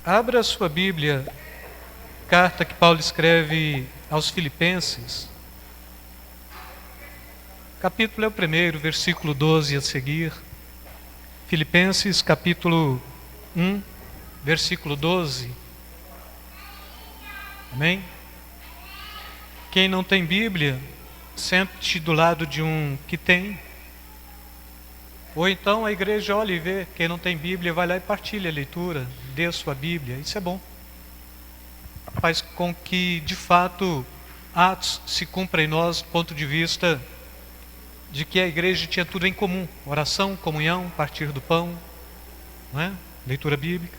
Abra a sua Bíblia, carta que Paulo escreve aos Filipenses. Capítulo é o primeiro, versículo 12 a seguir. Filipenses, capítulo 1, versículo 12. Amém? Quem não tem Bíblia, sente do lado de um que tem. Ou então a igreja olha e vê, quem não tem Bíblia vai lá e partilha a leitura, dê a sua Bíblia, isso é bom. Faz com que, de fato, Atos se cumpra em nós do ponto de vista de que a igreja tinha tudo em comum: oração, comunhão, partir do pão, não é? Leitura bíblica.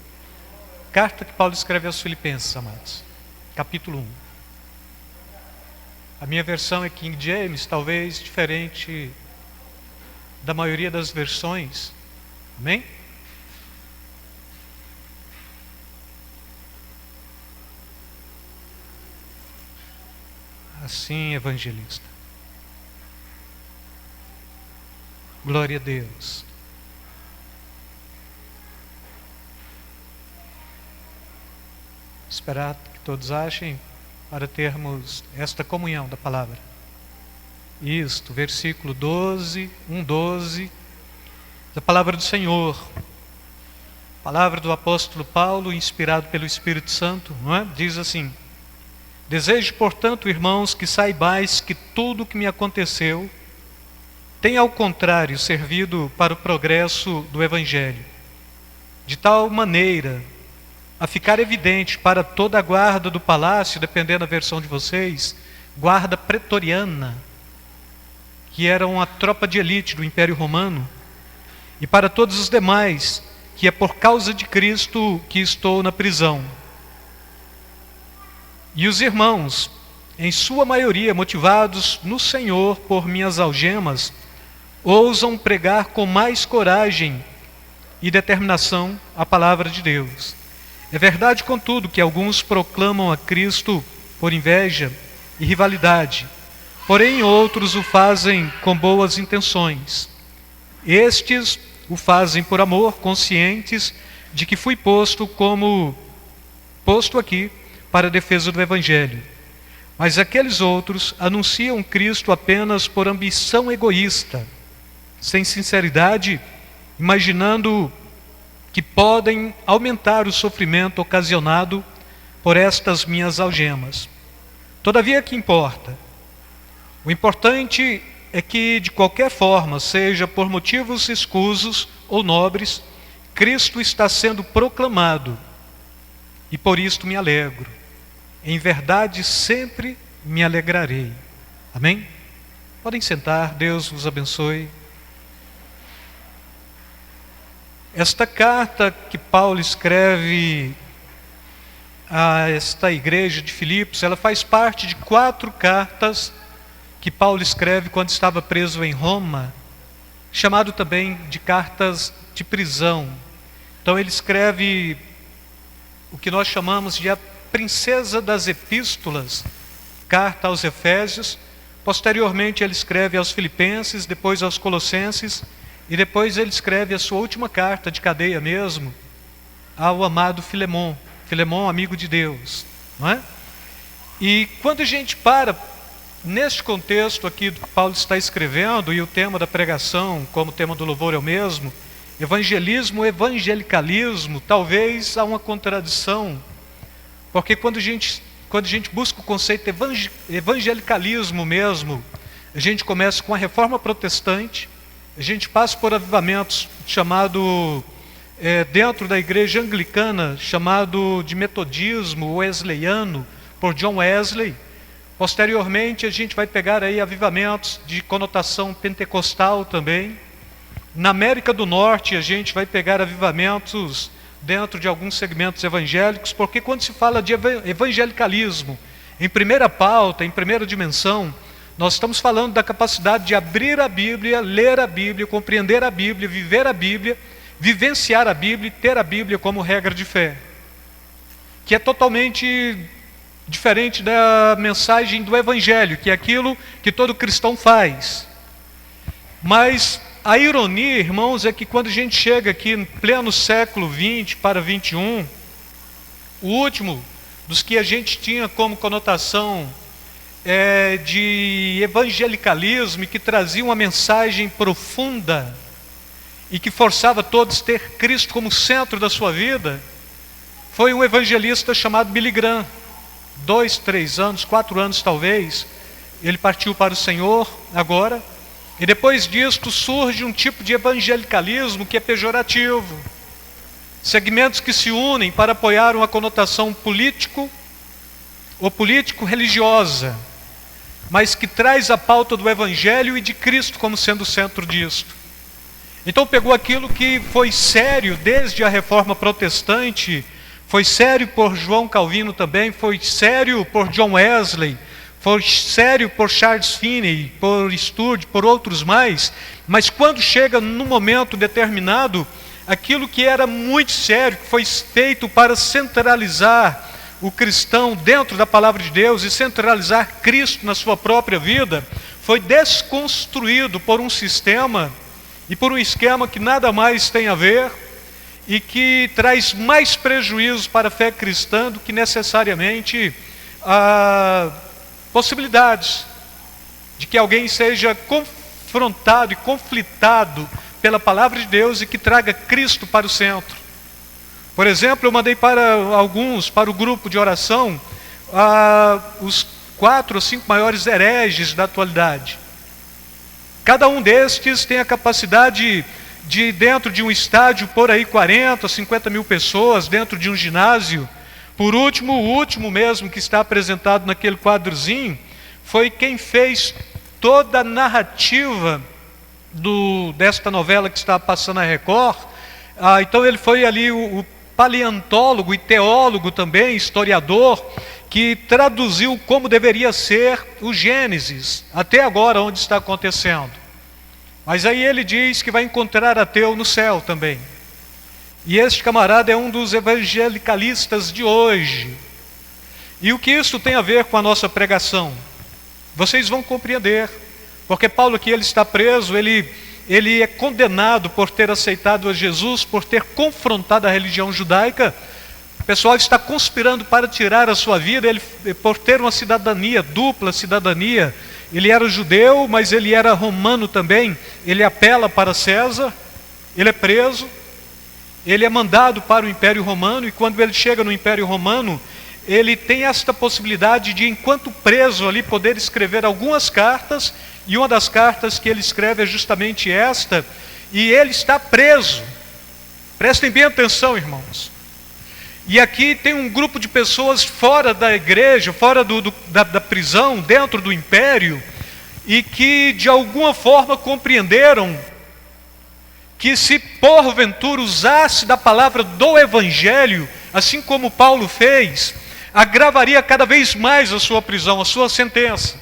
Carta que Paulo escreve aos Filipenses, amados, capítulo 1. A minha versão é King James, talvez diferente da maioria das versões. Amém? Assim, evangelista. Glória a Deus. Esperar que todos achem para termos esta comunhão da palavra. Isto, versículo 12, 1:12, da palavra do Senhor. Palavra do apóstolo Paulo, inspirado pelo Espírito Santo, não é? Diz assim: desejo, portanto, irmãos, que saibais que tudo o que me aconteceu tem, ao contrário, servido para o progresso do Evangelho, de tal maneira a ficar evidente para toda a guarda do palácio, dependendo da versão de vocês, guarda pretoriana, que era uma tropa de elite do Império Romano, e para todos os demais, que é por causa de Cristo que estou na prisão. E os irmãos, em sua maioria motivados no Senhor por minhas algemas, ousam pregar com mais coragem e determinação a palavra de Deus. É verdade, contudo, que alguns proclamam a Cristo por inveja e rivalidade, porém outros o fazem com boas intenções. Estes o fazem por amor, conscientes de que fui posto aqui para a defesa do Evangelho. Mas aqueles outros anunciam Cristo apenas por ambição egoísta, sem sinceridade, imaginando que podem aumentar o sofrimento ocasionado por estas minhas algemas. Todavia, que importa? O importante é que, de qualquer forma, seja por motivos escusos ou nobres, Cristo está sendo proclamado, e por isto me alegro. Em verdade, sempre me alegrarei. Amém? Podem sentar, Deus vos abençoe. Esta carta que Paulo escreve a esta igreja de Filipos, ela faz parte de 4 cartas que Paulo escreve quando estava preso em Roma, chamado também de cartas de prisão. Então ele escreve o que nós chamamos de a princesa das epístolas, carta aos Efésios. Posteriormente ele escreve aos Filipenses, depois aos Colossenses, e depois ele escreve a sua última carta de cadeia mesmo, ao amado Filemon. Filemon, amigo de Deus, não é? E quando a gente para neste contexto aqui do que Paulo está escrevendo, e o tema da pregação, como tema do louvor é o mesmo, evangelismo, evangelicalismo, talvez há uma contradição, porque quando a gente busca o conceito evangelicalismo mesmo, a gente começa com a reforma protestante, a gente passa por avivamentos chamado, dentro da igreja anglicana, chamado de metodismo wesleyano, por John Wesley. Posteriormente a gente vai pegar aí avivamentos de conotação pentecostal também. Na América do Norte a gente vai pegar avivamentos dentro de alguns segmentos evangélicos, porque quando se fala de evangelicalismo, em primeira pauta, em primeira dimensão, nós estamos falando da capacidade de abrir a Bíblia, ler a Bíblia, compreender a Bíblia, viver a Bíblia, vivenciar a Bíblia e ter a Bíblia como regra de fé, que é totalmente diferente da mensagem do Evangelho, que é aquilo que todo cristão faz. Mas a ironia, irmãos, é que quando a gente chega aqui em pleno século XX para XXI, O último dos que a gente tinha como conotação de evangelicalismo e que trazia uma mensagem profunda e que forçava todos a ter Cristo como centro da sua vida, foi um evangelista chamado Billy Graham. 2, 3 anos, 4 anos talvez, ele partiu para o Senhor agora, e depois disto surge um tipo de evangelicalismo que é pejorativo. Segmentos que se unem para apoiar uma conotação político ou político-religiosa, mas que traz a pauta do Evangelho e de Cristo como sendo o centro disto. Então pegou aquilo que foi sério desde a Reforma Protestante, foi sério por João Calvino também, foi sério por John Wesley, foi sério por Charles Finney, por Sturgeon, por outros mais, mas quando chega num momento determinado, aquilo que era muito sério, que foi feito para centralizar o cristão dentro da palavra de Deus e centralizar Cristo na sua própria vida, foi desconstruído por um sistema e por um esquema que nada mais tem a ver e que traz mais prejuízo para a fé cristã do que necessariamente possibilidades de que alguém seja confrontado e conflitado pela palavra de Deus e que traga Cristo para o centro. Por exemplo, eu mandei para o grupo de oração, os 4 ou 5 maiores hereges da atualidade. Cada um destes tem a capacidade de, dentro de um estádio, por aí 40, 50 mil pessoas, dentro de um ginásio. Por último, o último mesmo que está apresentado naquele quadrozinho, foi quem fez toda a narrativa desta novela que está passando na Record. Então ele foi ali o paleontólogo e teólogo também, historiador, que traduziu como deveria ser o Gênesis, até agora onde está acontecendo. Mas aí ele diz que vai encontrar ateu no céu também. E este camarada é um dos evangelicalistas de hoje. E o que isso tem a ver com a nossa pregação? Vocês vão compreender. Porque Paulo aqui, ele está preso, ele é condenado por ter aceitado a Jesus, por ter confrontado a religião judaica. O pessoal está conspirando para tirar a sua vida, ele, por ter uma cidadania, dupla cidadania. Ele era judeu, mas ele era romano também. Ele apela para César, ele é preso, ele é mandado para o Império Romano, e quando ele chega no Império Romano, ele tem esta possibilidade de, enquanto preso ali, poder escrever algumas cartas, e uma das cartas que ele escreve é justamente esta, e ele está preso. Prestem bem atenção, irmãos. E aqui tem um grupo de pessoas fora da igreja, fora da prisão, dentro do império, e que de alguma forma compreenderam que se porventura usasse da palavra do Evangelho, assim como Paulo fez, agravaria cada vez mais a sua prisão, a sua sentença.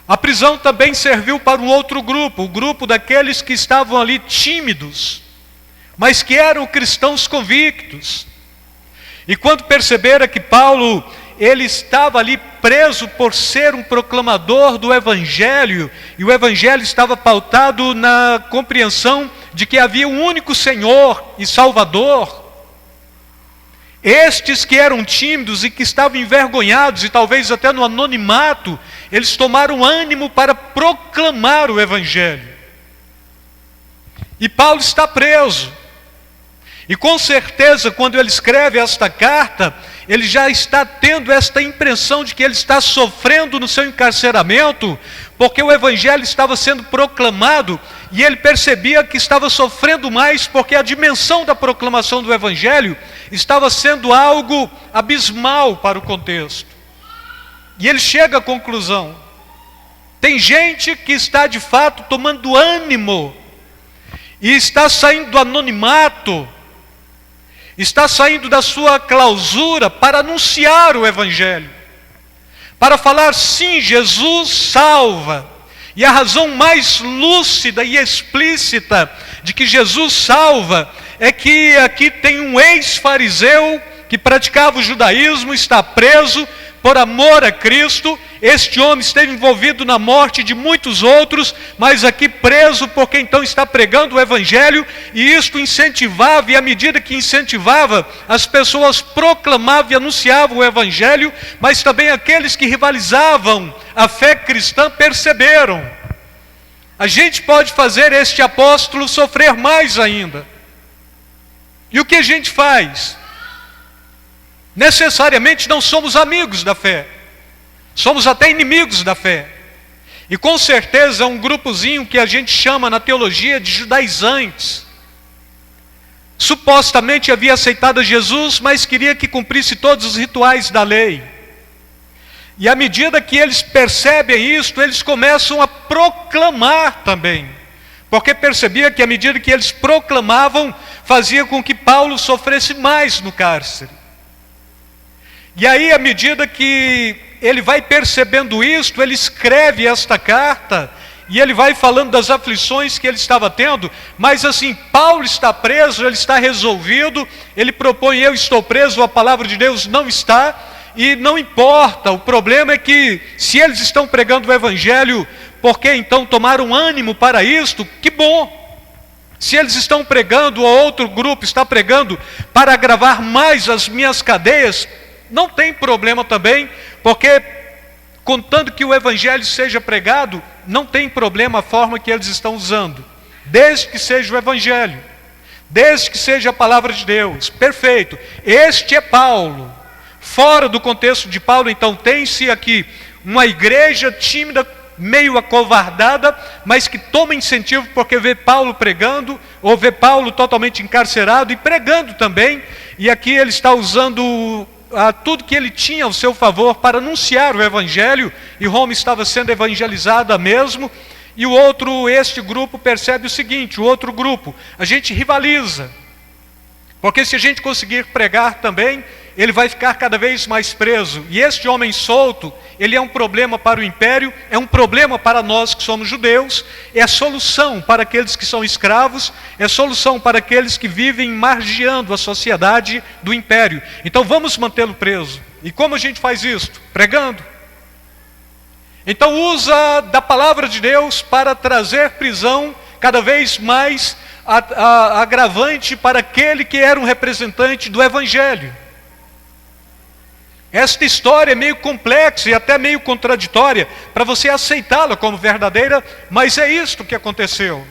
A prisão também serviu para um outro grupo, o grupo daqueles que estavam ali tímidos, mas que eram cristãos convictos. E quando perceberam que Paulo, ele estava ali preso por ser um proclamador do Evangelho, e o Evangelho estava pautado na compreensão de que havia um único Senhor e Salvador, estes que eram tímidos e que estavam envergonhados e talvez até no anonimato, eles tomaram ânimo para proclamar o Evangelho. E Paulo está preso. E com certeza, quando ele escreve esta carta, ele já está tendo esta impressão de que ele está sofrendo no seu encarceramento, porque o Evangelho estava sendo proclamado, e ele percebia que estava sofrendo mais, porque a dimensão da proclamação do Evangelho estava sendo algo abismal para o contexto. E ele chega à conclusão: tem gente que está de fato tomando ânimo, e está saindo do anonimato, está saindo da sua clausura para anunciar o Evangelho, para falar sim, Jesus salva. E a razão mais lúcida e explícita de que Jesus salva é que aqui tem um ex-fariseu que praticava o judaísmo, está preso, por amor a Cristo. Este homem esteve envolvido na morte de muitos outros, mas aqui preso porque então está pregando o Evangelho, e isto incentivava, e à medida que incentivava, as pessoas proclamavam e anunciavam o Evangelho, mas também aqueles que rivalizavam a fé cristã perceberam: a gente pode fazer este apóstolo sofrer mais ainda. E o que a gente faz? Necessariamente não somos amigos da fé, somos até inimigos da fé. E com certeza é um grupozinho que a gente chama na teologia de judaizantes. Supostamente havia aceitado Jesus, mas queria que cumprisse todos os rituais da lei. E à medida que eles percebem isto, eles começam a proclamar também. Porque percebia que à medida que eles proclamavam, fazia com que Paulo sofresse mais no cárcere. E aí, à medida que ele vai percebendo isto, ele escreve esta carta, e ele vai falando das aflições que ele estava tendo, mas assim, Paulo está preso, ele está resolvido, ele propõe: eu estou preso, a palavra de Deus não está, e não importa, o problema é que se eles estão pregando o Evangelho, por que então tomaram ânimo para isto? Que bom! Se eles estão pregando, ou outro grupo está pregando para agravar mais as minhas cadeias, não tem problema também, porque contanto que o Evangelho seja pregado, não tem problema a forma que eles estão usando, desde que seja o Evangelho, desde que seja a palavra de Deus. Perfeito, este é Paulo. Fora do contexto de Paulo, então, tem-se aqui uma igreja tímida, meio acovardada, mas que toma incentivo porque vê Paulo pregando, ou vê Paulo totalmente encarcerado e pregando também, e aqui ele está usando tudo que ele tinha ao seu favor para anunciar o Evangelho, e Roma estava sendo evangelizada mesmo. E este grupo percebe o seguinte: o outro grupo, a gente rivaliza, porque se a gente conseguir pregar também, ele vai ficar cada vez mais preso. E este homem solto, ele é um problema para o império, é um problema para nós que somos judeus, é a solução para aqueles que são escravos, é a solução para aqueles que vivem margeando a sociedade do império. Então vamos mantê-lo preso. E como a gente faz isto? Pregando. Então usa da palavra de Deus para trazer prisão cada vez mais agravante para aquele que era um representante do Evangelho. Esta história é meio complexa e até meio contraditória para você aceitá-la como verdadeira, mas é isto que aconteceu.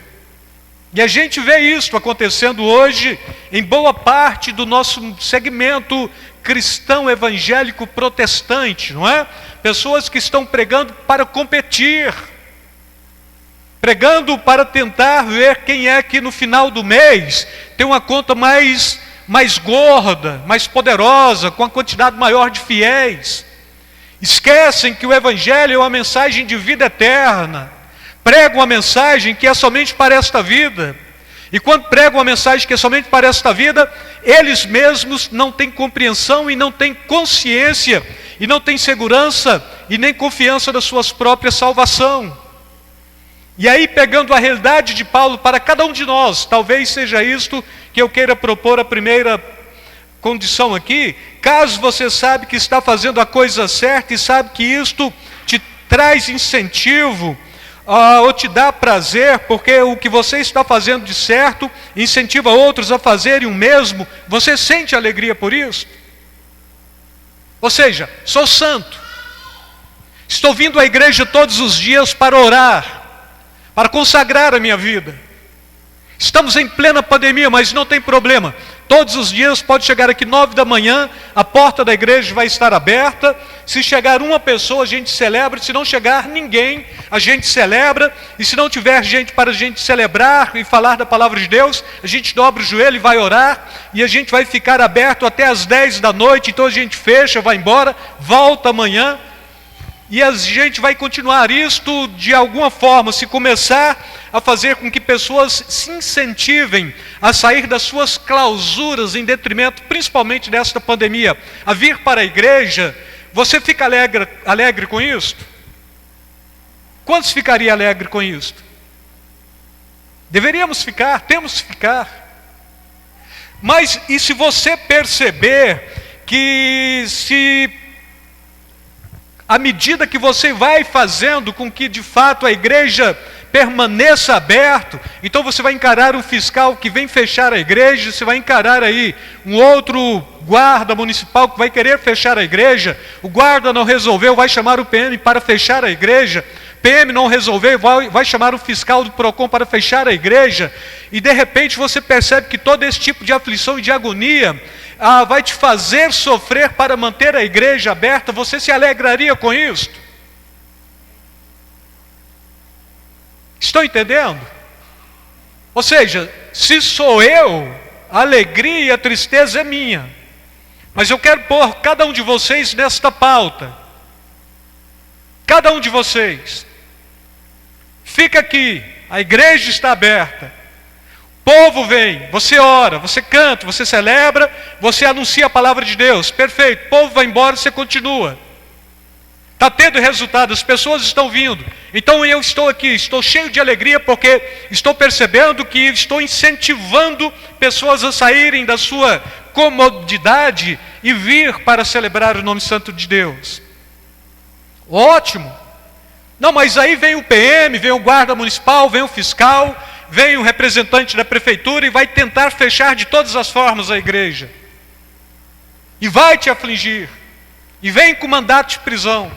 E a gente vê isto acontecendo hoje em boa parte do nosso segmento cristão evangélico protestante, não é? Pessoas que estão pregando para competir, pregando para tentar ver quem é que no final do mês tem uma conta mais gorda, mais poderosa, com a quantidade maior de fiéis. Esquecem que o Evangelho é uma mensagem de vida eterna. Pregam uma mensagem que é somente para esta vida. E quando pregam uma mensagem que é somente para esta vida, eles mesmos não têm compreensão e não têm consciência, e não têm segurança e nem confiança da sua própria salvação. E aí, pegando a realidade de Paulo para cada um de nós, talvez seja isto que eu queira propor a primeira condição aqui. Caso você sabe que está fazendo a coisa certa e sabe que isto te traz incentivo, ou te dá prazer, porque o que você está fazendo de certo incentiva outros a fazerem o mesmo, você sente alegria por isso? Ou seja, sou santo, estou vindo à igreja todos os dias para orar, para consagrar a minha vida. Estamos em plena pandemia, mas não tem problema. Todos os dias pode chegar aqui 9 da manhã, a porta da igreja vai estar aberta. Se chegar uma pessoa, a gente celebra. Se não chegar ninguém, a gente celebra. E se não tiver gente para a gente celebrar e falar da palavra de Deus, a gente dobra o joelho e vai orar. E a gente vai ficar aberto até as 10 da noite. Então a gente fecha, vai embora, volta amanhã. E a gente vai continuar isto de alguma forma, se começar a fazer com que pessoas se incentivem a sair das suas clausuras em detrimento, principalmente desta pandemia, a vir para a igreja. Você fica alegre com isto? Quantos ficaria alegre com isto? Deveríamos ficar, temos que ficar. Mas e se você perceber que se À medida que você vai fazendo com que de fato a igreja permaneça aberta, então você vai encarar um fiscal que vem fechar a igreja, você vai encarar aí um outro guarda municipal que vai querer fechar a igreja, o guarda não resolveu, vai chamar o PM para fechar a igreja, PM não resolveu, vai chamar o fiscal do PROCON para fechar a igreja, e de repente você percebe que todo esse tipo de aflição e de agonia vai te fazer sofrer para manter a igreja aberta. Você se alegraria com isso? Estão entendendo? Ou seja, se sou eu, a alegria e a tristeza é minha. Mas eu quero pôr cada um de vocês nesta pauta. Cada um de vocês. Fica aqui, a igreja está aberta. O povo vem, você ora, você canta, você celebra, você anuncia a palavra de Deus. Perfeito, o povo vai embora, você continua. Está tendo resultado, as pessoas estão vindo. Então eu estou aqui, estou cheio de alegria porque estou percebendo que estou incentivando pessoas a saírem da sua comodidade e vir para celebrar o nome santo de Deus. Ótimo. Não, mas aí vem o PM, vem o guarda municipal, vem o fiscal, vem o representante da prefeitura e vai tentar fechar de todas as formas a igreja. E vai te afligir. E vem com mandato de prisão.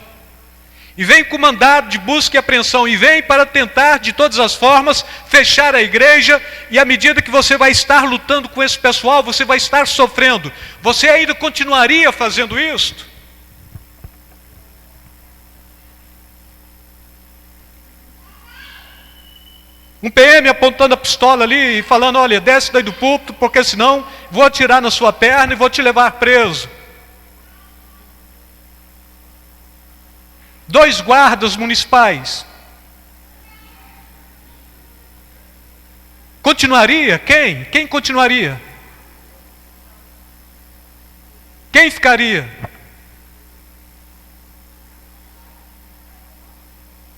E vem com mandado de busca e apreensão, e vem para tentar de todas as formas fechar a igreja, e à medida que você vai estar lutando com esse pessoal, você vai estar sofrendo. Você ainda continuaria fazendo isso? Um PM apontando a pistola ali e falando, olha, desce daí do púlpito, porque senão vou atirar na sua perna e vou te levar preso. 2 guardas municipais. Continuaria? Quem? Quem continuaria? Quem ficaria?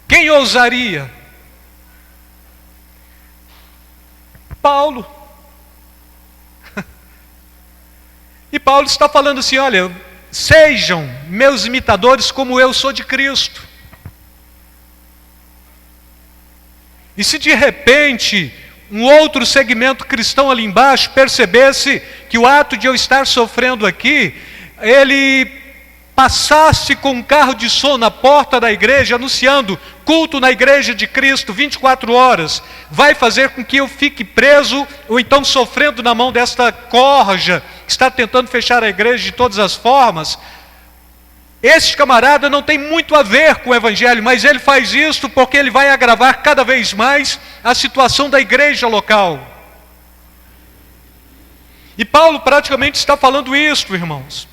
Quem ousaria? Paulo. E Paulo está falando assim, olha, sejam meus imitadores como eu sou de Cristo. E se de repente um outro segmento cristão ali embaixo percebesse que o ato de eu estar sofrendo aqui, ele passasse com um carro de som na porta da igreja, anunciando culto na igreja de Cristo 24 horas, vai fazer com que eu fique preso, ou então sofrendo na mão desta corja, que está tentando fechar a igreja de todas as formas. Esse camarada não tem muito a ver com o evangelho, mas ele faz isso porque ele vai agravar cada vez mais a situação da igreja local. E Paulo praticamente está falando isso, irmãos.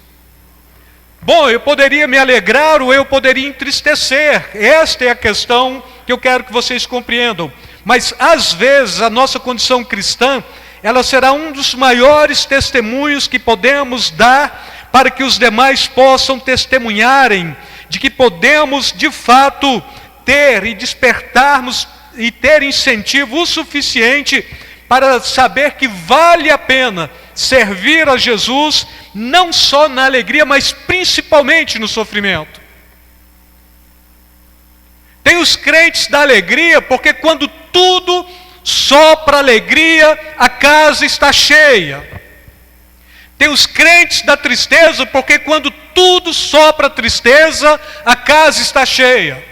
Bom, eu poderia me alegrar ou eu poderia entristecer. Esta é a questão que eu quero que vocês compreendam. Mas às vezes a nossa condição cristã, ela será um dos maiores testemunhos que podemos dar para que os demais possam testemunharem de que podemos de fato ter e despertarmos e ter incentivo o suficiente para saber que vale a pena servir a Jesus, não só na alegria, mas principalmente no sofrimento. Tem os crentes da alegria, porque quando tudo sopra alegria, a casa está cheia. Tem os crentes da tristeza, porque quando tudo sopra tristeza, a casa está cheia.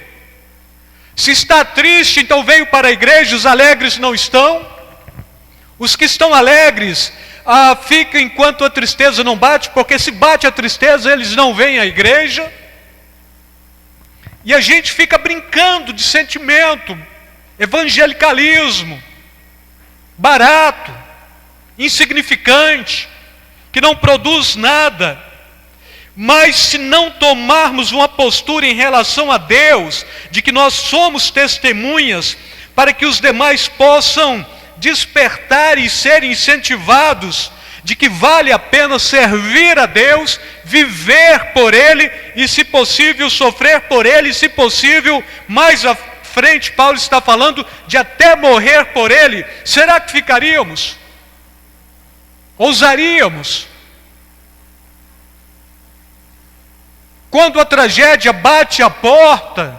Se está triste, então veio para a igreja, os alegres não estão. Os que estão alegres ficam enquanto a tristeza não bate, porque se bate a tristeza, eles não vêm à igreja. E a gente fica brincando de sentimento, evangelicalismo, barato, insignificante, que não produz nada. Mas se não tomarmos uma postura em relação a Deus, de que nós somos testemunhas, para que os demais possam despertar e ser incentivados de que vale a pena servir a Deus, viver por Ele e, se possível, sofrer por Ele, e, se possível, mais à frente, Paulo está falando de até morrer por Ele. Será que ficaríamos? Ousaríamos? Quando a tragédia bate a porta,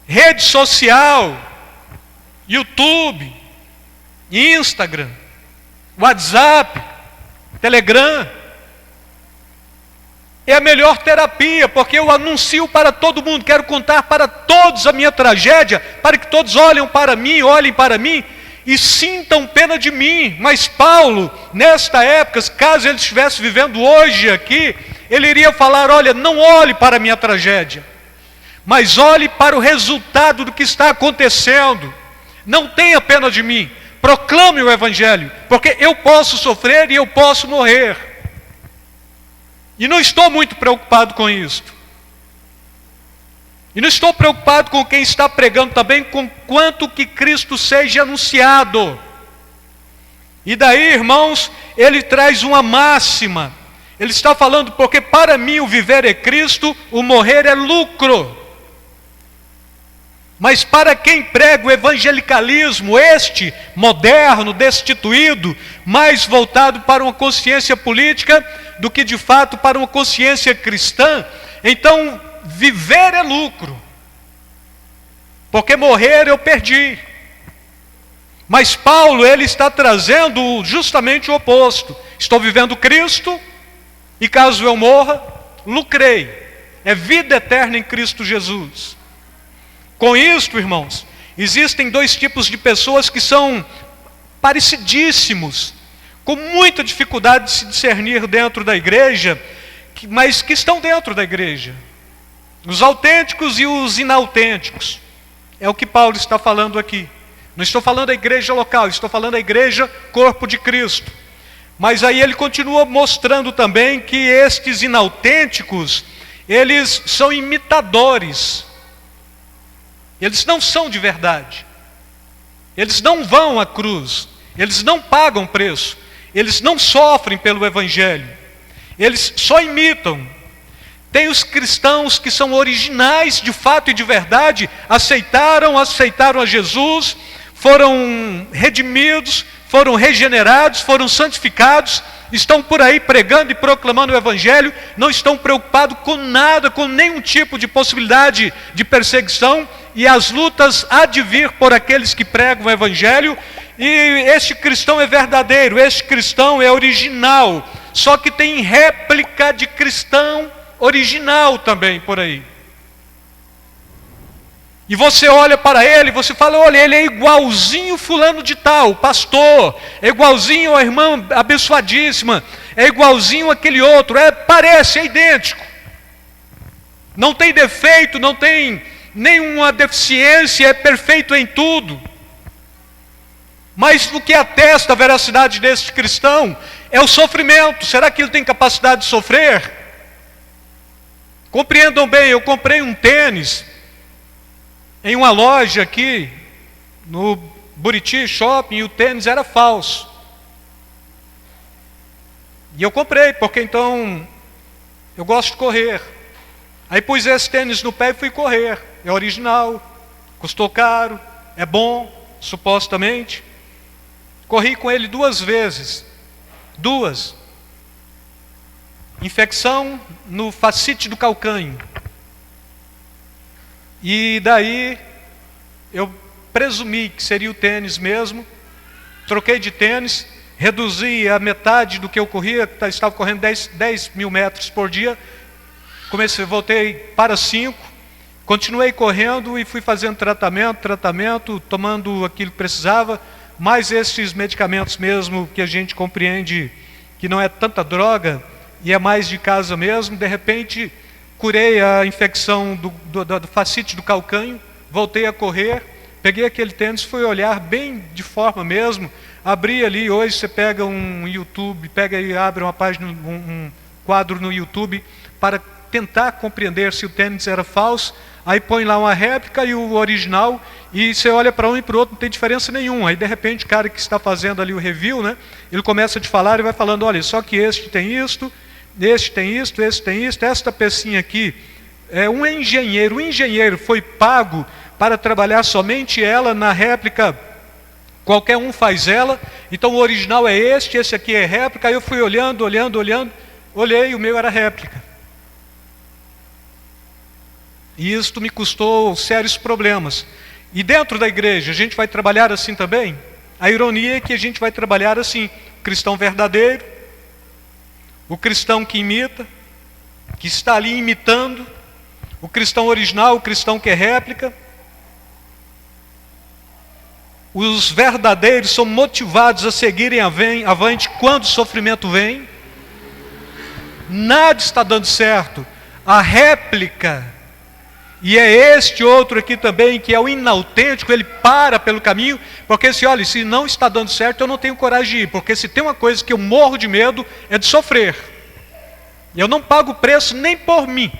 rede social, YouTube, Instagram, WhatsApp, Telegram, é a melhor terapia, porque eu anuncio para todo mundo, quero contar para todos a minha tragédia, para que todos olhem para mim e sintam pena de mim. Mas Paulo, nesta época, caso ele estivesse vivendo hoje aqui, ele iria falar: olha, não olhe para a minha tragédia, mas olhe para o resultado do que está acontecendo. Não tenha pena de mim, proclame o Evangelho, porque eu posso sofrer e eu posso morrer. E não estou muito preocupado com isso. E não estou preocupado com quem está pregando também, com quanto que Cristo seja anunciado. E daí, irmãos, ele traz uma máxima. Ele está falando: porque para mim o viver é Cristo, o morrer é lucro. Mas para quem prega o evangelicalismo, este moderno, destituído, mais voltado para uma consciência política do que de fato para uma consciência cristã, então viver é lucro, porque morrer eu perdi. Mas Paulo, ele está trazendo justamente o oposto: estou vivendo Cristo, e caso eu morra, lucrei. É vida eterna em Cristo Jesus. Com isto, irmãos, existem dois tipos de pessoas que são parecidíssimos, com muita dificuldade de se discernir dentro da igreja, mas que estão dentro da igreja: os autênticos e os inautênticos. É o que Paulo está falando aqui. Não estou falando da igreja local, estou falando da igreja corpo de Cristo. Mas aí ele continua mostrando também que estes inautênticos, eles são imitadores. Eles não são de verdade. Eles não vão à cruz. Eles não pagam preço. Eles não sofrem pelo Evangelho. Eles só imitam. Tem os cristãos que são originais de fato e de verdade, aceitaram a Jesus, foram redimidos, foram regenerados, foram santificados, estão por aí pregando e proclamando o Evangelho, não estão preocupados com nada, com nenhum tipo de possibilidade de perseguição, e as lutas há de vir por aqueles que pregam o Evangelho. E este cristão é verdadeiro, este cristão é original, só que tem réplica de cristão original também por aí. E você olha para ele, você fala: olha, ele é igualzinho fulano de tal, pastor, é igualzinho a irmã abençoadíssima, é igualzinho aquele outro, parece, é idêntico. Não tem defeito, não tem nenhuma deficiência, é perfeito em tudo. Mas o que atesta a veracidade deste cristão é o sofrimento. Será que ele tem capacidade de sofrer? Compreendam bem, eu comprei um tênis em uma loja aqui no Buriti Shopping, e o tênis era falso. E eu comprei, porque então eu gosto de correr. Aí pus esse tênis no pé e fui correr. É original, custou caro, é bom, supostamente. Corri com ele 2 vezes. 2. Infecção no fascite do calcanho. E daí eu presumi que seria o tênis mesmo. Troquei de tênis, reduzi a metade do que eu corria, estava correndo 10 mil metros por dia. Voltei para 5. Continuei correndo e fui fazendo tratamento, tomando aquilo que precisava, mais esses medicamentos mesmo que a gente compreende que não é tanta droga e é mais de casa mesmo. De repente, curei a infecção do fascite do calcanho, voltei a correr, peguei aquele tênis, fui olhar bem de forma mesmo, abri ali. Hoje você pega um YouTube, pega e abre uma página, um quadro no YouTube para tentar compreender se o tênis era falso. Aí põe lá uma réplica e o original, e você olha para um e para o outro, não tem diferença nenhuma. Aí de repente o cara que está fazendo ali o review, né, ele começa a te falar e vai falando: olha, só que este tem isto, este tem isto, este tem isto, esta pecinha aqui é um engenheiro. O engenheiro foi pago para trabalhar somente ela, na réplica qualquer um faz ela. Então o original é este, esse aqui é réplica. Aí eu fui olhando, olhei, o meu era réplica. E isto me custou sérios problemas. E dentro da igreja, a gente vai trabalhar assim também? A ironia é que a gente vai trabalhar assim: o cristão verdadeiro, o cristão que imita, que está ali imitando, o cristão original, o cristão que é réplica. Os verdadeiros são motivados a seguirem avante quando o sofrimento vem. Nada está dando certo. A réplica, e é este outro aqui também, que é o inautêntico, ele para pelo caminho, porque olha, se não está dando certo, eu não tenho coragem de ir, porque se tem uma coisa que eu morro de medo, é de sofrer. Eu não pago preço nem por mim.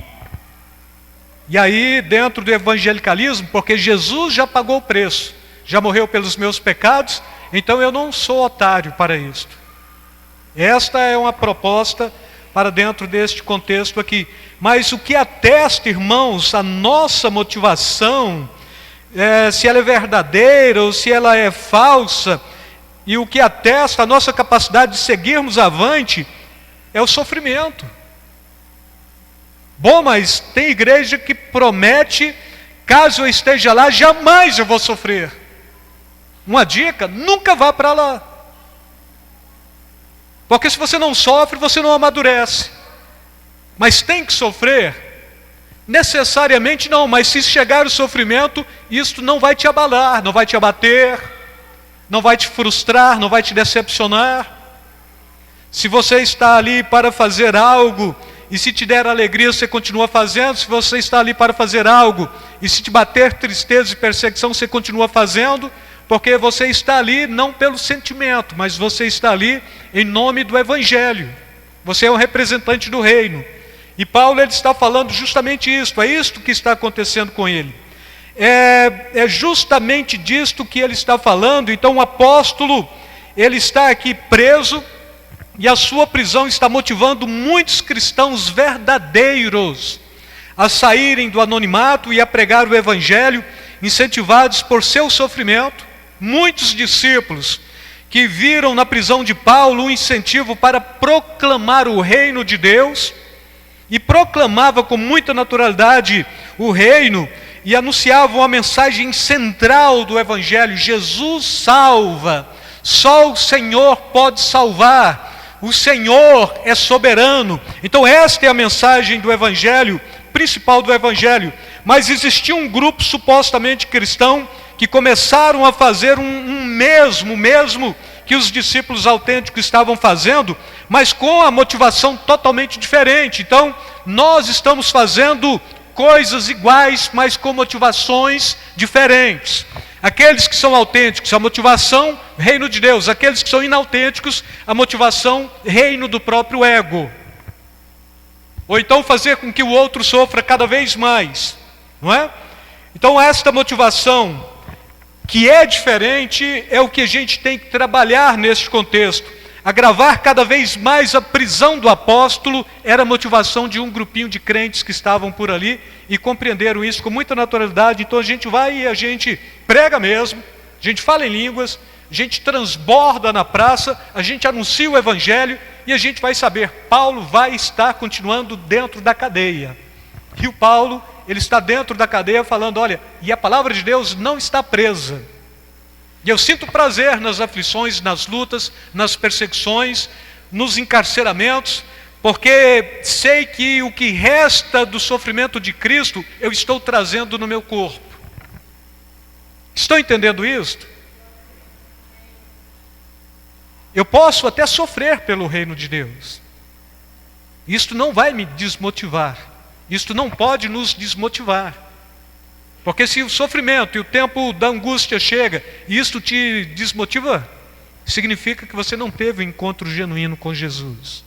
E aí, dentro do evangelicalismo, porque Jesus já pagou o preço, já morreu pelos meus pecados, então eu não sou otário para isto. Esta é uma proposta para dentro deste contexto aqui. Mas o que atesta, irmãos, a nossa motivação, se ela é verdadeira ou se ela é falsa, e o que atesta a nossa capacidade de seguirmos avante, é o sofrimento. Bom, mas tem igreja que promete, caso eu esteja lá, jamais eu vou sofrer. Uma dica: nunca vá para lá. Porque se você não sofre, você não amadurece. Mas tem que sofrer? Necessariamente não, mas se chegar o sofrimento, isto não vai te abalar, não vai te abater, não vai te frustrar, não vai te decepcionar. Se você está ali para fazer algo, e se te der alegria, você continua fazendo. Se você está ali para fazer algo, e se te bater tristeza e perseguição, você continua fazendo, porque você está ali não pelo sentimento, mas você está ali em nome do Evangelho. Você é um representante do reino. E Paulo, ele está falando justamente isto, é isto que está acontecendo com ele. É justamente disto que ele está falando. Então o apóstolo, ele está aqui preso, e a sua prisão está motivando muitos cristãos verdadeiros a saírem do anonimato e a pregar o Evangelho, incentivados por seu sofrimento. Muitos discípulos que viram na prisão de Paulo um incentivo para proclamar o reino de Deus, e proclamava com muita naturalidade o reino, e anunciavam a mensagem central do Evangelho: Jesus salva, só o Senhor pode salvar, o Senhor é soberano. Então esta é a mensagem do Evangelho, principal do Evangelho. Mas existia um grupo supostamente cristão que começaram a fazer um mesmo que os discípulos autênticos estavam fazendo, mas com a motivação totalmente diferente. Então, nós estamos fazendo coisas iguais, mas com motivações diferentes. Aqueles que são autênticos, a motivação, reino de Deus. Aqueles que são inautênticos, a motivação, reino do próprio ego. Ou então fazer com que o outro sofra cada vez mais, não é? Então esta motivação, que é diferente, é o que a gente tem que trabalhar neste contexto. Agravar cada vez mais a prisão do apóstolo era a motivação de um grupinho de crentes que estavam por ali e compreenderam isso com muita naturalidade. Então a gente vai e a gente prega mesmo, a gente fala em línguas, a gente transborda na praça, a gente anuncia o Evangelho e a gente vai saber: Paulo vai estar continuando dentro da cadeia. E o Paulo, ele está dentro da cadeia falando: olha, e a palavra de Deus não está presa. E eu sinto prazer nas aflições, nas lutas, nas perseguições, nos encarceramentos, porque sei que o que resta do sofrimento de Cristo, eu estou trazendo no meu corpo. Estão entendendo isto? Eu posso até sofrer pelo reino de Deus. Isto não vai me desmotivar. Isto não pode nos desmotivar. Porque se o sofrimento e o tempo da angústia chega e isto te desmotiva, significa que você não teve um encontro genuíno com Jesus.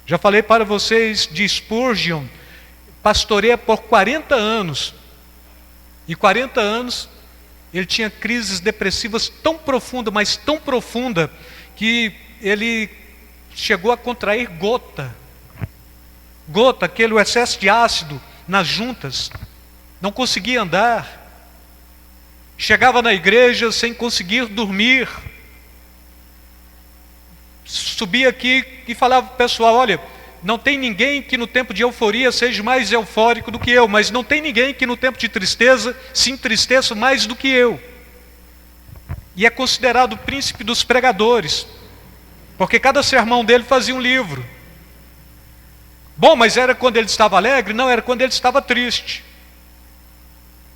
Já falei para vocês de Spurgeon, pastoreia por 40 anos. E 40 anos ele tinha crises depressivas tão profundas, mas tão profunda, que ele chegou a contrair gota, aquele excesso de ácido nas juntas. Não conseguia andar, chegava na igreja sem conseguir dormir, subia aqui e falava para o pessoal: olha, Não tem ninguém que no tempo de euforia seja mais eufórico do que eu, mas não tem ninguém que no tempo de tristeza se entristeça mais do que eu. E é considerado o príncipe dos pregadores, porque cada sermão dele fazia um livro. Bom, mas era quando ele estava alegre? Não, era quando ele estava triste.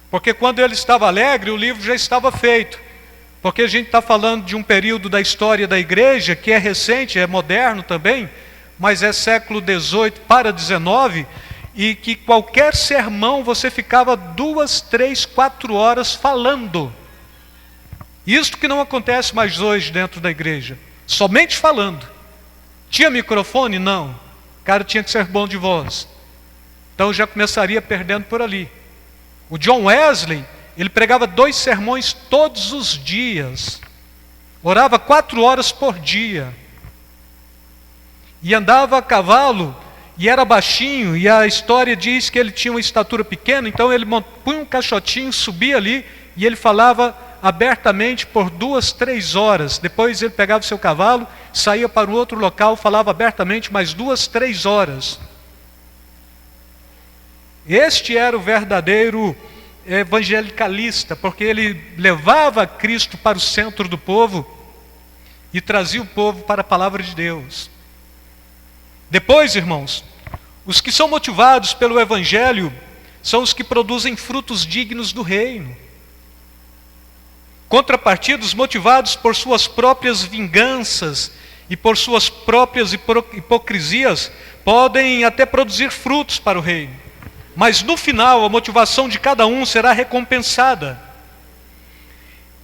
Porque quando ele estava alegre, o livro já estava feito. Porque a gente está falando de um período da história da igreja que é recente, é moderno também, mas é século XVIII para XIX, e que qualquer sermão você ficava 2, 3, 4 horas falando. Isto que não acontece mais hoje dentro da igreja, somente falando. Tinha microfone? Não. O cara tinha que ser bom de voz. Então já começaria perdendo por ali. O John Wesley, ele pregava 2 sermões todos os dias. Orava 4 horas por dia. E andava a cavalo, e era baixinho, e a história diz que ele tinha uma estatura pequena, então ele punha um caixotinho, subia ali, e ele falava abertamente por 2, 3 horas. Depois ele pegava o seu cavalo, saía para um outro local, falava abertamente mais 2, 3 horas. Este era o verdadeiro evangelicalista, porque ele levava Cristo para o centro do povo e trazia o povo para a palavra de Deus. Depois, irmãos, os que são motivados pelo evangelho são os que produzem frutos dignos do reino. Contrapartida, os motivados por suas próprias vinganças e por suas próprias hipocrisias podem até produzir frutos para o reino. Mas no final, a motivação de cada um será recompensada.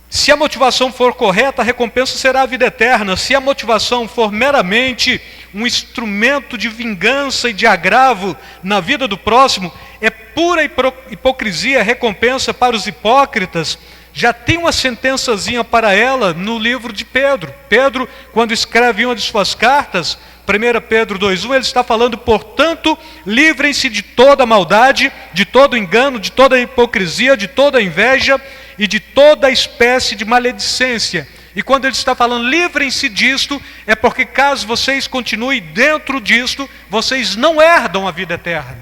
Se a motivação for correta, a recompensa será a vida eterna. Se a motivação for meramente um instrumento de vingança e de agravo na vida do próximo, é pura hipocrisia, recompensa para os hipócritas. Já tem uma sentençazinha para ela no livro de Pedro. Pedro, quando escreve uma de suas cartas, 1 Pedro 2,1, ele está falando: portanto, livrem-se de toda maldade, de todo engano, de toda hipocrisia, de toda inveja e de toda espécie de maledicência. E quando ele está falando livrem-se disto, é porque caso vocês continuem dentro disto, vocês não herdam a vida eterna.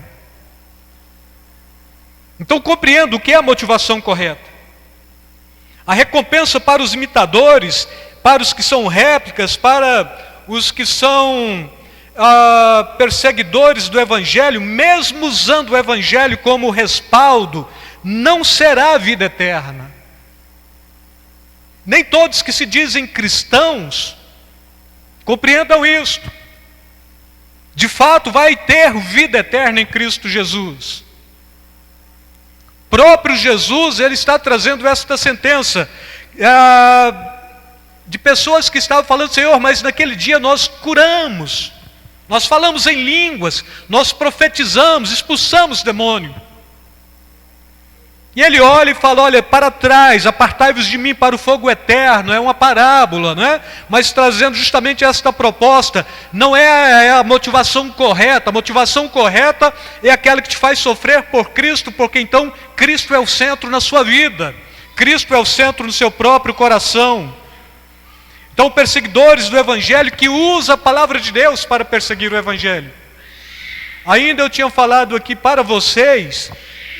Então compreendo o que é a motivação correta. A recompensa para os imitadores, para os que são réplicas, para os que são perseguidores do Evangelho, mesmo usando o Evangelho como respaldo, não será a vida eterna. Nem todos que se dizem cristãos compreendam isto. De fato, vai ter vida eterna em Cristo Jesus. Próprio Jesus, ele está trazendo esta sentença de pessoas que estavam falando: Senhor, mas naquele dia nós curamos, nós falamos em línguas, nós profetizamos, expulsamos demônio. E ele olha e fala: olha, para trás, apartai-vos de mim para o fogo eterno. É uma parábola, não é? Mas trazendo justamente esta proposta. Não é a motivação correta. A motivação correta é aquela que te faz sofrer por Cristo, porque então Cristo é o centro na sua vida. Cristo é o centro no seu próprio coração. Então, perseguidores do Evangelho que usam a palavra de Deus para perseguir o Evangelho. Ainda eu tinha falado aqui para vocês,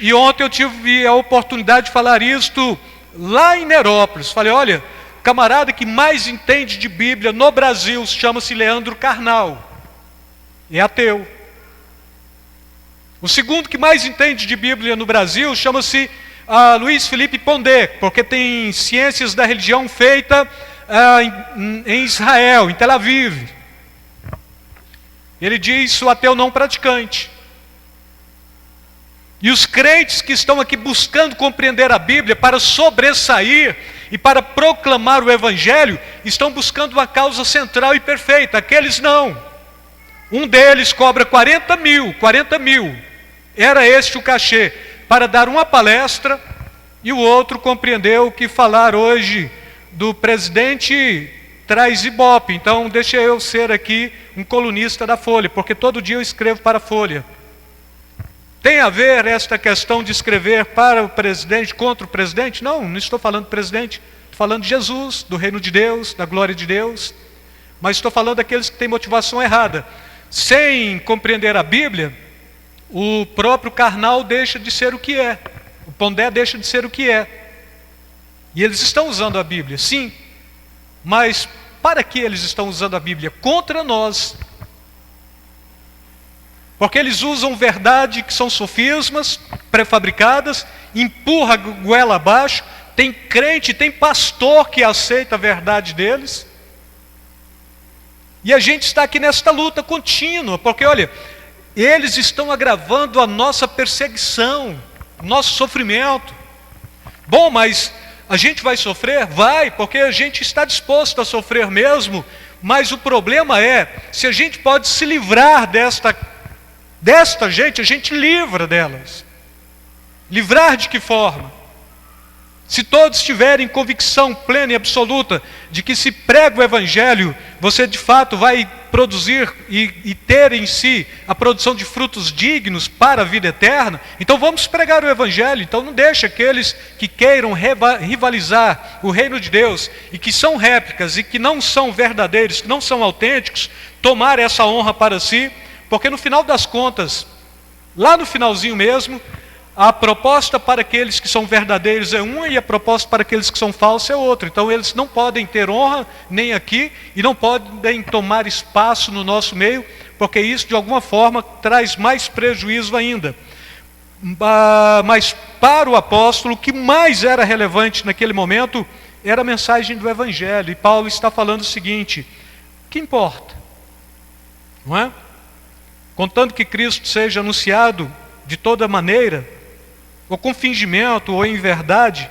e ontem eu tive a oportunidade de falar isto lá em Nerópolis. Falei: olha, o camarada que mais entende de Bíblia no Brasil chama-se Leandro Carnal. É ateu. O segundo que mais entende de Bíblia no Brasil chama-se Luiz Felipe Pondé, porque tem ciências da religião feita em Israel, em Tel Aviv. Ele diz: o ateu não praticante. E os crentes que estão aqui buscando compreender a Bíblia para sobressair e para proclamar o Evangelho, estão buscando uma causa central e perfeita. Aqueles não. Um deles cobra 40 mil. Era este o cachê, para dar uma palestra, e o outro compreendeu que falar hoje do presidente traz ibope. Então deixa eu ser aqui um colunista da Folha, porque todo dia eu escrevo para a Folha. Tem a ver esta questão de escrever para o presidente, contra o presidente? Não estou falando do presidente, estou falando de Jesus, do reino de Deus, da glória de Deus. Mas estou falando daqueles que têm motivação errada. sem compreender a Bíblia, o próprio carnal deixa de ser o que é. O Pondé deixa de ser o que é. E eles estão usando a Bíblia, sim. Mas para que eles estão usando a Bíblia? Contra nós. Porque eles usam verdade que são sofismas, pré-fabricadas, empurra a goela abaixo. Tem crente, tem pastor que aceita a verdade deles. E a gente está aqui nesta luta contínua, porque olha, eles estão agravando a nossa perseguição, o nosso sofrimento. Bom, mas a gente vai sofrer? Vai, porque a gente está disposto a sofrer mesmo, mas o problema é, se a gente pode se livrar desta gente, a gente livra delas. Livrar de que forma? Se todos tiverem convicção plena e absoluta de que se prega o Evangelho, você de fato vai produzir e ter em si a produção de frutos dignos para a vida eterna, então vamos pregar o Evangelho. Então não deixe aqueles que queiram rivalizar o reino de Deus e que são réplicas e que não são verdadeiros, que não são autênticos, tomar essa honra para si, porque no final das contas, lá no finalzinho mesmo, a proposta para aqueles que são verdadeiros é uma e a proposta para aqueles que são falsos é outra. Então eles não podem ter honra nem aqui e não podem tomar espaço no nosso meio, porque isso de alguma forma traz mais prejuízo ainda. Mas para o apóstolo, o que mais era relevante naquele momento era a mensagem do Evangelho. E Paulo está falando o seguinte: o que importa? Não é? Contanto que Cristo seja anunciado de toda maneira, ou com fingimento, ou em verdade,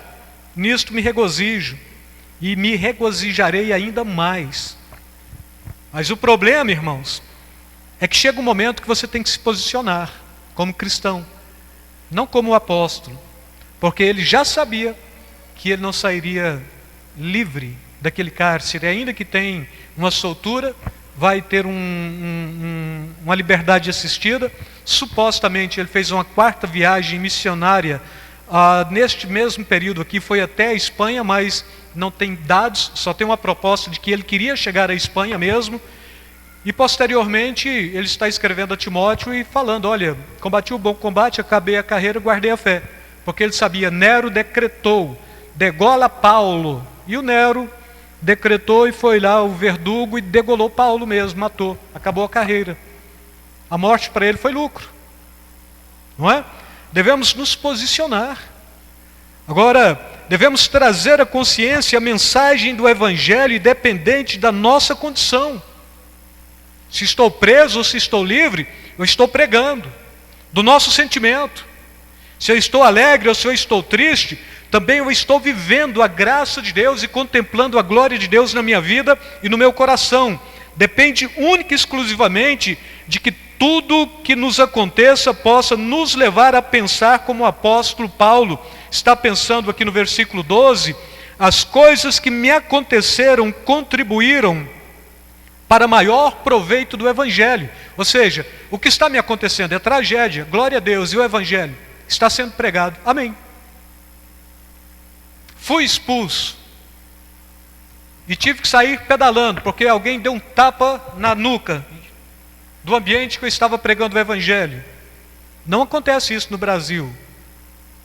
nisto me regozijo, e me regozijarei ainda mais. Mas o problema, irmãos, é que chega um momento que você tem que se posicionar como cristão, não como apóstolo, porque ele já sabia que ele não sairia livre daquele cárcere, ainda que tenha uma soltura, vai ter uma liberdade assistida. Supostamente ele fez uma 4ª viagem missionária neste mesmo período aqui, foi até a Espanha, mas não tem dados, só tem uma proposta de que ele queria chegar à Espanha mesmo. E posteriormente ele está escrevendo a Timóteo e falando: olha, combati o bom combate, acabei a carreira, guardei a fé. Porque ele sabia, Nero decretou, degola Paulo, e o Nero decretou e foi lá o verdugo e degolou Paulo mesmo, matou, acabou a carreira. A morte para ele foi lucro, não é? Devemos nos posicionar. Agora, devemos trazer à consciência a mensagem do Evangelho independente da nossa condição. Se estou preso ou se estou livre, eu estou pregando, do nosso sentimento. Se eu estou alegre ou se eu estou triste, também eu estou vivendo a graça de Deus e contemplando a glória de Deus na minha vida e no meu coração. Depende única e exclusivamente de que tudo que nos aconteça possa nos levar a pensar como o apóstolo Paulo está pensando aqui no versículo 12: as coisas que me aconteceram contribuíram para maior proveito do Evangelho. Ou seja, o que está me acontecendo é tragédia, glória a Deus, e o Evangelho está sendo pregado. Amém. Fui expulso e tive que sair pedalando, porque alguém deu um tapa na nuca do ambiente que eu estava pregando o Evangelho. Não acontece isso no Brasil.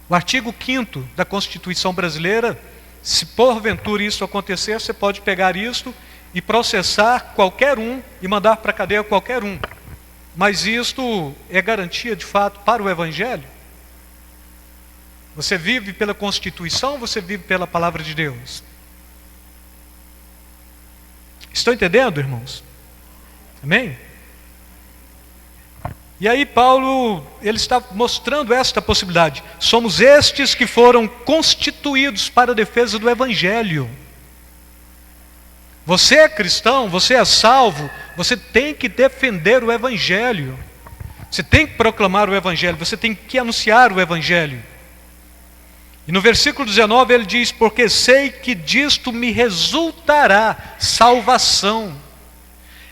O artigo 5º da Constituição Brasileira, se porventura isso acontecer, você pode pegar isso e processar qualquer um e mandar para a cadeia qualquer um. Mas isto é garantia de fato para o Evangelho? Você vive pela Constituição ou você vive pela Palavra de Deus? Estão entendendo, irmãos? Amém? E aí Paulo, ele está mostrando esta possibilidade. Somos estes que foram constituídos para a defesa do Evangelho. Você é cristão, você é salvo, você tem que defender o Evangelho. Você tem que proclamar o Evangelho, você tem que anunciar o Evangelho. E no versículo 19 ele diz: porque sei que disto me resultará salvação.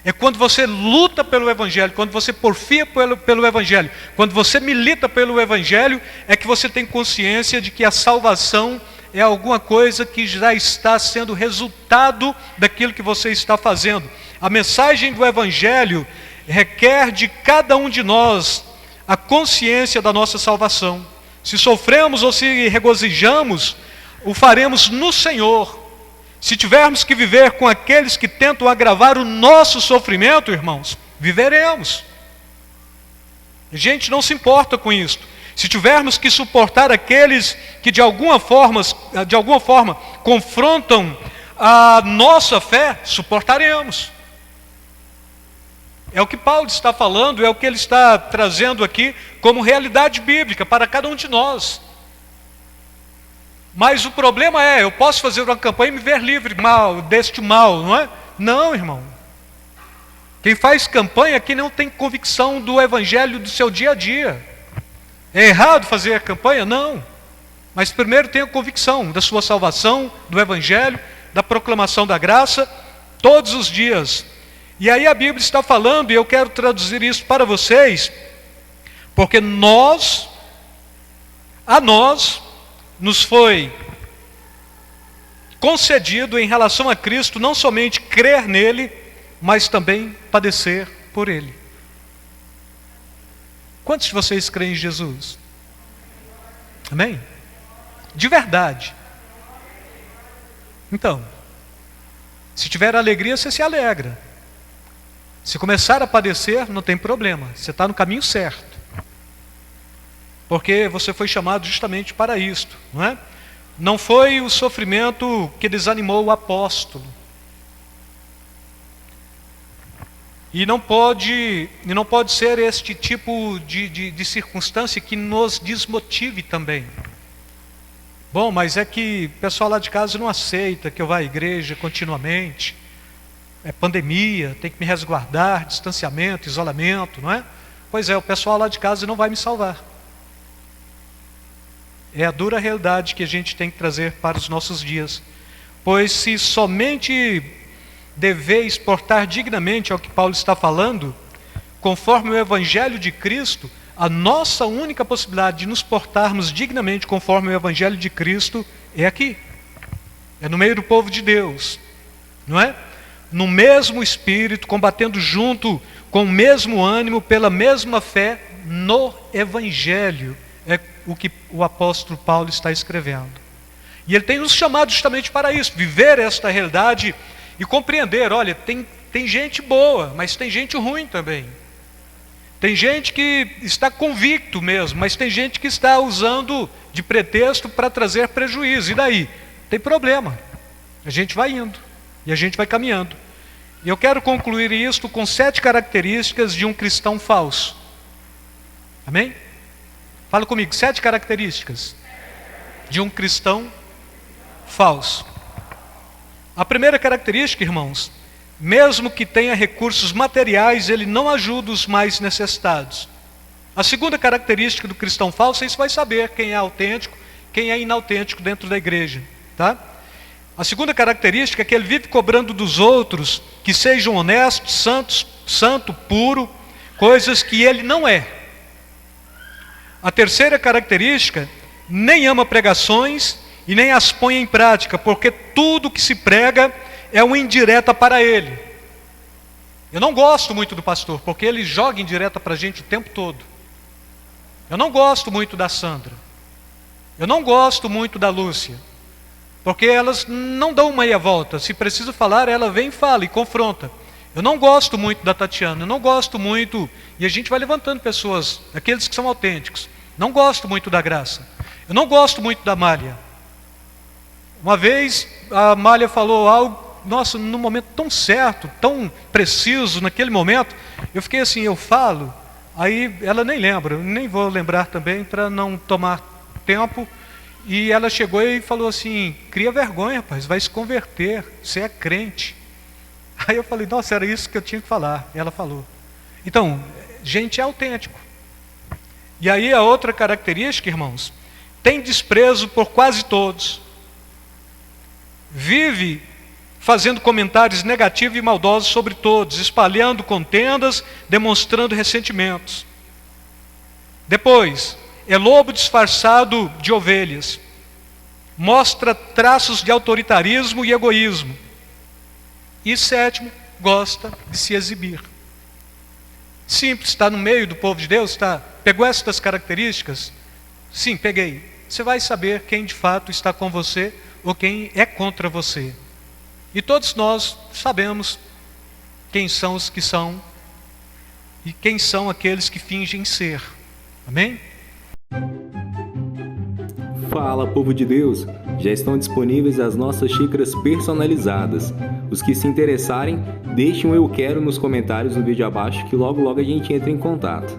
É quando você luta pelo Evangelho, quando você porfia pelo Evangelho, quando você milita pelo Evangelho, é que você tem consciência de que a salvação é alguma coisa que já está sendo resultado daquilo que você está fazendo. A mensagem do Evangelho requer de cada um de nós a consciência da nossa salvação. Se sofremos ou se regozijamos, o faremos no Senhor. Se tivermos que viver com aqueles que tentam agravar o nosso sofrimento, irmãos, viveremos. A gente não se importa com isso. Se tivermos que suportar aqueles que de alguma forma confrontam a nossa fé, suportaremos. É o que Paulo está falando, é o que ele está trazendo aqui como realidade bíblica para cada um de nós. Mas o problema é, eu posso fazer uma campanha e me ver livre deste mal, não é? Não, irmão. Quem faz campanha aqui não tem convicção do evangelho do seu dia a dia. É errado fazer a campanha? Não. Mas primeiro tenha convicção da sua salvação, do evangelho, da proclamação da graça, todos os dias. E aí a Bíblia está falando, e eu quero traduzir isso para vocês, porque a nós nos foi concedido em relação a Cristo não somente crer nele, mas também padecer por ele. Quantos de vocês creem em Jesus? Amém? De verdade. Então, se tiver alegria, você se alegra. Se começar a padecer, não tem problema, você está no caminho certo. Porque você foi chamado justamente para isto, não é? Não foi o sofrimento que desanimou o apóstolo. E não pode ser este tipo de circunstância que nos desmotive também. Bom, mas é que o pessoal lá de casa não aceita que eu vá à igreja continuamente. É pandemia, tem que me resguardar, distanciamento, isolamento, não é? Pois é, o pessoal lá de casa não vai me salvar. É a dura realidade que a gente tem que trazer para os nossos dias. Pois se somente deveis portar dignamente ao que Paulo está falando, conforme o Evangelho de Cristo, a nossa única possibilidade de nos portarmos dignamente conforme o Evangelho de Cristo é aqui. É no meio do povo de Deus, não é? No mesmo Espírito, combatendo junto, com o mesmo ânimo, pela mesma fé, no Evangelho. É o que o apóstolo Paulo está escrevendo. E ele tem nos chamado justamente para isso, viver esta realidade e compreender, olha, tem gente boa, mas tem gente ruim também. Tem gente que está convicto mesmo, mas tem gente que está usando de pretexto para trazer prejuízo. E daí? Tem problema. A gente vai indo e a gente vai caminhando. E eu quero concluir isto com 7 características de um cristão falso. Amém? Fala comigo, 7 características de um cristão falso. A primeira característica, irmãos, mesmo que tenha recursos materiais, ele não ajuda os mais necessitados. A segunda característica do cristão falso, você vai saber quem é autêntico, quem é inautêntico dentro da igreja, tá? A segunda característica é que ele vive cobrando dos outros que sejam honestos, santo, puro, coisas que ele não é. A terceira característica, nem ama pregações e nem as põe em prática, porque tudo que se prega é uma indireta para ele. Eu não gosto muito do pastor, porque ele joga indireta para a gente o tempo todo. Eu não gosto muito da Sandra. Eu não gosto muito da Lúcia, porque elas não dão meia volta. Se precisa falar, ela vem e fala e confronta. Eu não gosto muito da Tatiana, eu não gosto muito, e a gente vai levantando pessoas, aqueles que são autênticos. Não gosto muito da Graça. Eu não gosto muito da Mália. Uma vez a Mália falou algo, nossa, num momento tão certo, tão preciso, naquele momento, eu fiquei assim, eu falo, aí ela nem lembra, eu nem vou lembrar também para não tomar tempo, e ela chegou e falou assim, cria vergonha, rapaz, vai se converter, você é crente. Aí eu falei, nossa, era isso que eu tinha que falar. E ela falou. Então, gente é autêntico. E aí a outra característica, irmãos, tem desprezo por quase todos. Vive fazendo comentários negativos e maldosos sobre todos, espalhando contendas, demonstrando ressentimentos. Depois, é lobo disfarçado de ovelhas. Mostra traços de autoritarismo e egoísmo. E sétimo, gosta de se exibir. Simples, está no meio do povo de Deus, pegou estas características? Sim, peguei. Você vai saber quem de fato está com você ou quem é contra você. E todos nós sabemos quem são os que são e quem são aqueles que fingem ser. Amém? Fala, povo de Deus! Já estão disponíveis as nossas xícaras personalizadas. Os que se interessarem, deixem um eu quero nos comentários no vídeo abaixo que logo logo a gente entra em contato.